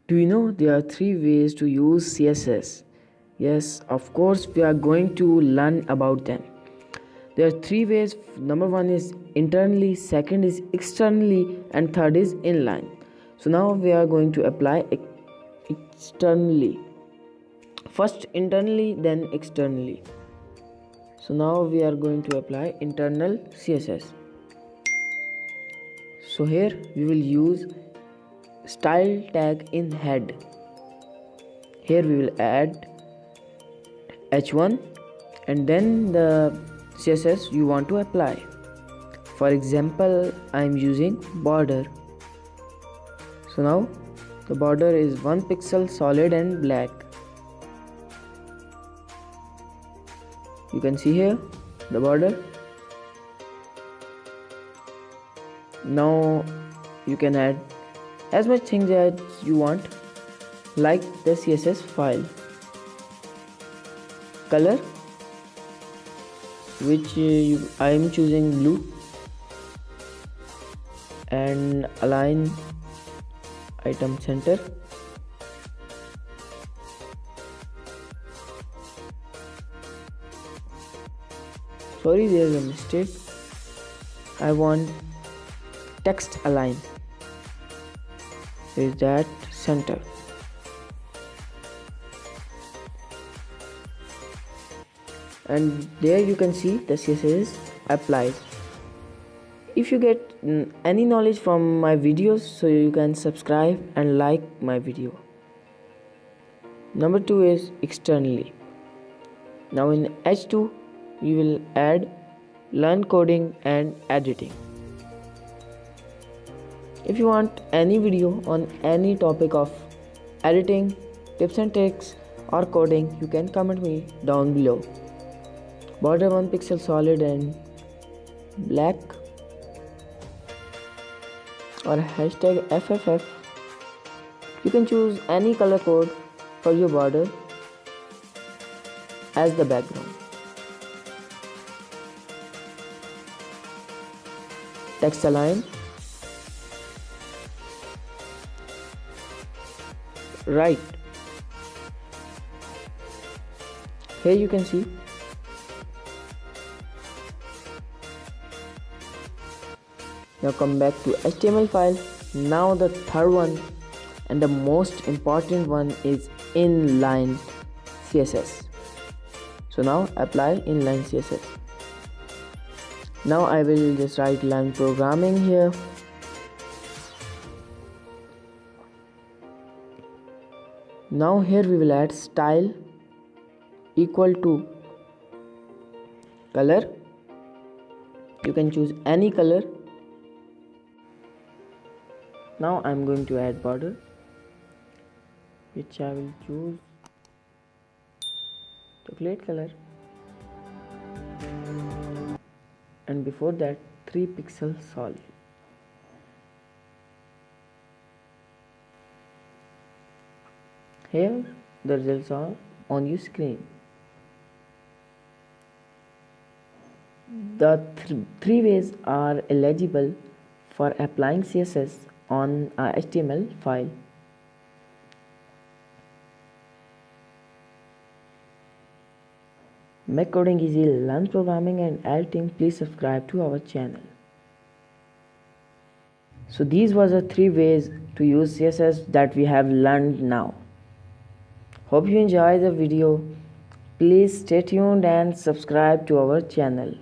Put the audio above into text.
Do you know there are three ways to use CSS? Yes, of course, we are going to learn about them. There are three ways. Number one is internally, second is externally, and third is inline. So now we are going to apply externally. First internally, then externally. So now we are going to apply internal CSS. So here we will use style tag in head. Here we will add h1 and then the CSS you want to apply. For example, I am using border. So now the border is 1 pixel solid and black. You can see here the border. Now you can add as much things as you want, like the CSS file, color, which I am choosing blue, and align item center. Sorry, there is a mistake. I want text align. Is that center? And there you can see the CSS is applied. If you get any knowledge from my videos, so you can subscribe and like my video. Number 2 is externally. Now in H2 you will add learn coding and editing. If you want any video on any topic of editing, tips and tricks or coding, you can comment me down below. Border 1 pixel solid and black, or hashtag FFF. You can choose any color code for your border as the background. Text align. Right. Here you can see now come back to HTML file. Now the third one and the most important one is inline CSS. So now apply inline CSS. Now I will just write line programming here. Now here we will add style equal to color. You can choose any color. Now I am going to add border, which I will choose chocolate color, and before that 3 pixel solid. Here the results are on your screen. The three ways are eligible for applying CSS on a HTML file. Make coding easy, learn programming and editing. Please subscribe to our channel. So these were the three ways to use CSS that we have learned now. Hope you enjoy the video. Please stay tuned and subscribe to our channel.